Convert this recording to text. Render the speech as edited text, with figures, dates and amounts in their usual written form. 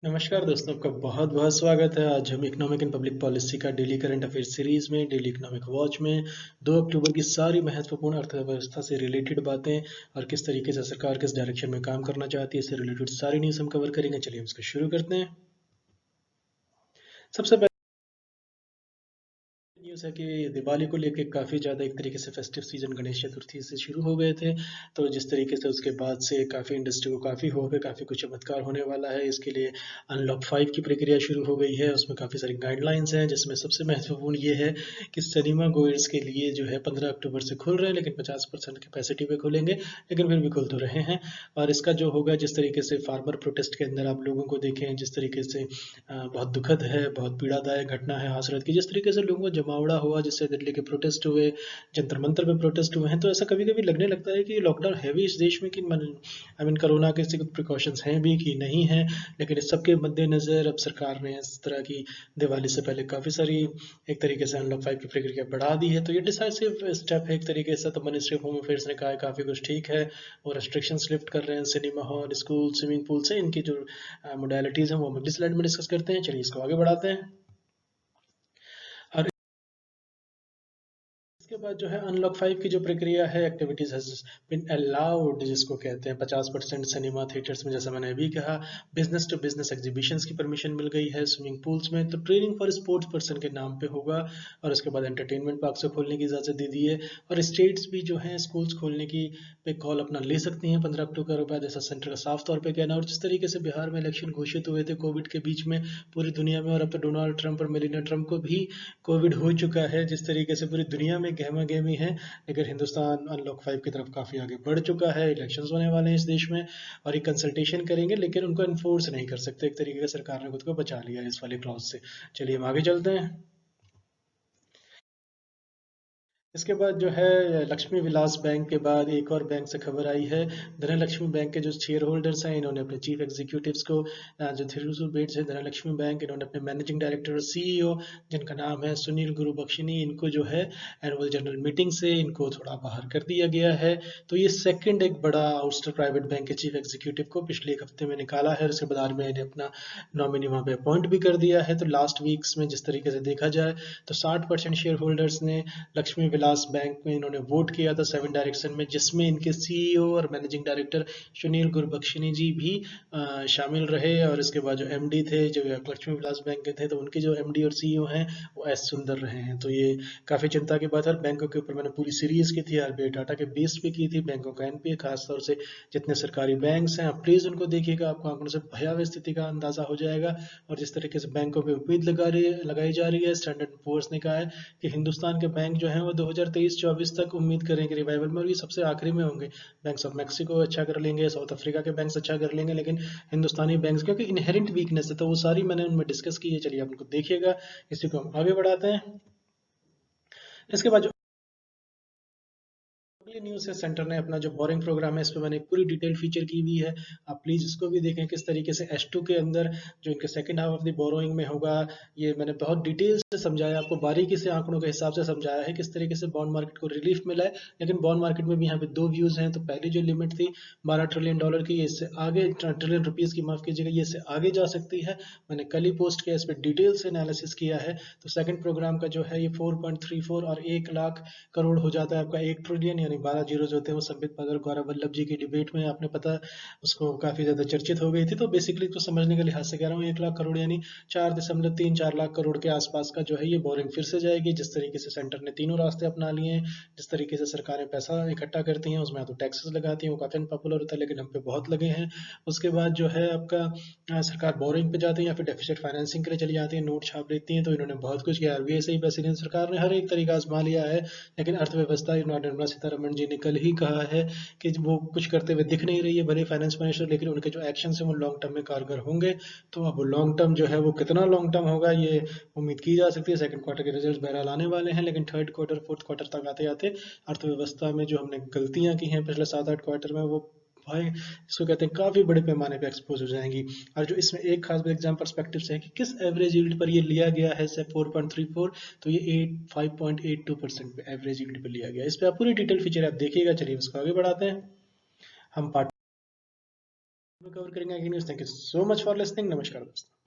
नमस्कार दोस्तों, आपका बहुत बहुत स्वागत है। आज हम इकोनॉमिक एंड पब्लिक पॉलिसी का डेली करंट अफेयर सीरीज में डेली इकोनॉमिक वॉच में 2 अक्टूबर की सारी महत्वपूर्ण अर्थव्यवस्था से रिलेटेड बातें और किस तरीके से सरकार किस डायरेक्शन में काम करना चाहती है, इससे रिलेटेड सारी न्यूज़ हम कवर करेंगे। चलिए हम इसको शुरू करते हैं। सबसे न्यूज़ है कि दिवाली को लेके काफ़ी ज़्यादा एक तरीके से फेस्टिव सीजन गणेश चतुर्थी से शुरू हो गए थे। तो जिस तरीके से उसके बाद से काफ़ी इंडस्ट्री को काफ़ी हो गए, काफ़ी कुछ चमत्कार होने वाला है। इसके लिए अनलॉक 5 की प्रक्रिया शुरू हो गई है। उसमें काफ़ी सारी गाइडलाइंस हैं, जिसमें सबसे महत्वपूर्ण ये है कि सिनेमा गोयर्स के लिए जो है 15 अक्टूबर से खुल रहे हैं, लेकिन 50% कैपेसिटी पे खुलेंगे, लेकिन फिर भी खुल तो रहे हैं। और इसका जो होगा, जिस तरीके से फार्मर प्रोटेस्ट के अंदर आप लोगों को देखें, जिस तरीके से बहुत दुखद है, बहुत पीड़ादायक घटना है हाथरस की। जिस तरीके से लोगों को जमावड़ा हुआ, जिससे दिल्ली के प्रोटेस्ट हुए, जंतर मंतर पे प्रोटेस्ट हुए हैं, तो ऐसा कभी कभी लगने लगता है कि लॉकडाउन है भी इस देश में कि आई मीन कोरोना के कुछ प्रिकॉशंस हैं भी कि नहीं है। लेकिन इस सब के मद्देनज़र अब सरकार ने इस तरह की दिवाली से पहले काफ़ी सारी एक तरीके से अनलॉक 5 की प्रक्रिया बढ़ा दी है। तो ये डिसाइसिव स्टेप है एक तरीके से। तो मिनिस्ट्री ऑफ होम अफेयर्स ने कहा है काफ़ी कुछ ठीक है, वो रेस्ट्रिक्शंस लिफ्ट कर रहे हैं cinema hall, school, swimming pool से। इनकी जो मोडालिटीज़ हैं वो हम अगली स्लाइड में डिस्कस करते हैं। चलिए इसको आगे बढ़ाते हैं। और इसके बाद जो है अनलॉक 5 की जो प्रक्रिया है, एक्टिविटीज हैज बीन अलाउड, जिसको कहते हैं 50% सिनेमा थिएटर्स में, जैसा मैंने अभी कहा। बिजनेस टू बिजनेस एग्जीबिशंस की परमिशन मिल गई है। स्विमिंग पूल्स में तो ट्रेनिंग फॉर स्पोर्ट्स पर्सन के नाम पे होगा। और उसके बाद एंटरटेनमेंट पार्क से खोलने की इजाज़त दे दी है। और स्टेट्स भी जो है स्कूल्स खोलने की पे कॉल अपना ले सकती हैं 15 अक्टूबर के बाद, ऐसा सेंटर का साफ तौर पे कहना है। और जिस तरीके से बिहार में इलेक्शन घोषित हुए थे कोविड के बीच में पूरी दुनिया में, और अब तो डोनाल्ड ट्रंप और मेलिना ट्रंप को भी कोविड हो चुका है, जिस तरीके से पूरी दुनिया में गहमा गहमी है। लेकिन हिंदुस्तान अनलॉक 5 की तरफ काफ़ी आगे बढ़ चुका है। इलेक्शंस होने वाले हैं इस देश में, और ये कंसल्टेशन करेंगे, लेकिन उनको इन्फोर्स नहीं कर सकते। एक तरीके से सरकार ने खुद को बचा लिया है इस वाले क्लॉज से। चलिए हम आगे चलते हैं। इसके बाद जो है लक्ष्मी विलास बैंक के बाद एक और बैंक से खबर आई है। धनलक्ष्मी बैंक के जो शेयर होल्डर्स हैं, इन्होंने अपने चीफ एग्जीक्यूटिव्स को, जो थिरुसु बेट्स है धनलक्ष्मी बैंक, इन्होंने अपने मैनेजिंग डायरेक्टर और सीईओ, जिनका नाम है सुनील गुरुबख्शिनी, इनको जो है एनुअल जनरल मीटिंग से इनको थोड़ा बाहर कर दिया गया है। तो ये सेकंड एक बड़ा आउटस्टर प्राइवेट बैंक के चीफ एग्जीक्यूटिव को पिछले एक हफ्ते में निकाला है। उसके बाद में इन्हें अपना नॉमिनी वहाँ पे अपॉइंट भी कर दिया है। तो लास्ट वीक्स में जिस तरीके से देखा जाए, तो 60% शेयर होल्डर्स ने लक्ष्मी विलास बैंक में इन्होंने वोट किया था 7 डायरेक्शन में, जिसमें इनके सीईओ और मैनेजिंग डायरेक्टर सुनील गुरबख्शिनी जी भी शामिल रहे। और इसके बाद जो एमडी थे, जो लक्ष्मी विलास बैंक के थे, तो उनके जो एमडी और सीईओ हैं वो एस सुंदर रहे हैं। तो ये काफ़ी चिंता की बात है। बैंकों के ऊपर मैंने पूरी सीरीज की थी, आरबीआई डाटा के बेस पे की थी, बैंकों का एनपीए खासतौर से जितने सरकारी बैंक्स हैं, आप प्लीज़ उनको देखिएगा, आपको आंकड़ों से भयावह स्थिति का अंदाजा हो जाएगा। और जिस तरीके से बैंकों पे उम्मीद लगाई जा रही है, स्टैंडर्ड पुअर्स ने कहा है कि हिंदुस्तान के बैंक जो हैं वो 2023-24 तक उम्मीद करेंगे रिवाइवल में, और ये सबसे आखिरी में होंगे। बैंक्स ऑफ मैक्सिको अच्छा कर लेंगे, साउथ अफ्रीका के बैंक्स अच्छा कर लेंगे, लेकिन हिंदुस्तानी बैंक्स क्योंकि इनहेरेंट वीकनेस है, तो वो सारी मैंने उनमें डिस्कस की है। चलिए आप उनको देखिएगा। इसी को हम आगे बढ़ाते हैं। इसके बाद जो अगली न्यूज़ है, सेंटर ने अपना जो बोरिंग प्रोग्राम है, इस पे मैंने पूरी डिटेल फीचर की हुई है। आप प्लीज़ इसको भी देखें किस तरीके से एच टू के अंदर जो इनके second half of the borrowing में होगा। ये मैंने बहुत डिटेल से समझाया, आपको बारीकी से आंकड़ों के हिसाब से समझाया है किस तरीके से बॉन्ड मार्केट को रिलीफ मिला है। लेकिन बॉन्ड मार्केट में भी यहाँ पे दो व्यूज़ हैं। तो पहली जो लिमिट थी $12 ट्रिलियन की, ये इससे आगे ट्रिलियन रुपीज़ की, माफ़ कीजिएगा, ये इससे आगे जा सकती है। मैंने कल ही पोस्ट किया, इस पर डिटेल से एनालिसिस किया है। तो सेकंड प्रोग्राम का जो है ये 4.34 और 1 लाख करोड़ हो जाता है आपका 1 ट्रिलियन, यानी 12 जीरोज होते हैं। वो संबित पात्रा और गौरव वल्लभ जी की डिबेट में आपने पता उसको काफी ज्यादा चर्चित हो गई थी। तो बेसिकली तो समझने के लिहाज से कह रहा हूँ, 1 लाख करोड़ यानी 4.34 लाख करोड़ के आसपास का जो है ये बोरिंग फिर से जाएगी। जिस तरीके से सेंटर ने तीनों रास्ते अपना लिए हैं, जिस तरीके से सरकारें पैसा इकट्ठा करती हैं, उसमें या तो टैक्सेस लगाती हैं, वो काफी अनपॉपुलर होता है, लेकिन हम पे बहुत लगे हैं। उसके बाद जो है आपका सरकार बोरिंग पे जाती है या फिर डेफिसिट फाइनेंसिंग के लिए चली जाती है, नोट छाप देती है। तो इन्होंने बहुत कुछ किया, आरबीआई से ही पैसे नहीं, सरकार ने हर एक तरीका आजमा लिया है। लेकिन अर्थव्यवस्था, निर्मला सीतारमण जी ने कल ही कहा है कि वो कुछ करते हुए दिख नहीं रही है, भले फाइनेंस मिनिस्टर, लेकिन उनके जो एक्शन है वो लॉन्ग टर्म में कारगर होंगे। तो अब लॉन्ग टर्म जो है वो कितना लॉन्ग टर्म होगा, ये उम्मीद की जा सकती है। सेकंड क्वार्टर के रिजल्ट बहरहाल आने वाले हैं, लेकिन थर्ड क्वार्टर फोर्थ क्वार्टर तक आते आते अर्थव्यवस्था में जो हमने गलतियां की हैं पिछले 7-8 क्वार्टर में, वो भाई इसको कहते हैं काफी बड़े पैमाने पे एक्सपोज हो जाएंगी। और जो इसमें एक खास एग्जाम पर्सपेक्टिव से है कि किस एवरेज यील्ड पर ये लिया गया है, से 4.34, तो ये 5.82% पे एवरेज यील्ड पे लिया गया है। इस पे आप पूरी डिटेल फीचर आप देखिएगा। चलिए इसको आगे बढ़ाते हैं। हम पार्ट कवर करेंगे आगे news. Thank you so much for listening. नमस्कार दोस्तों।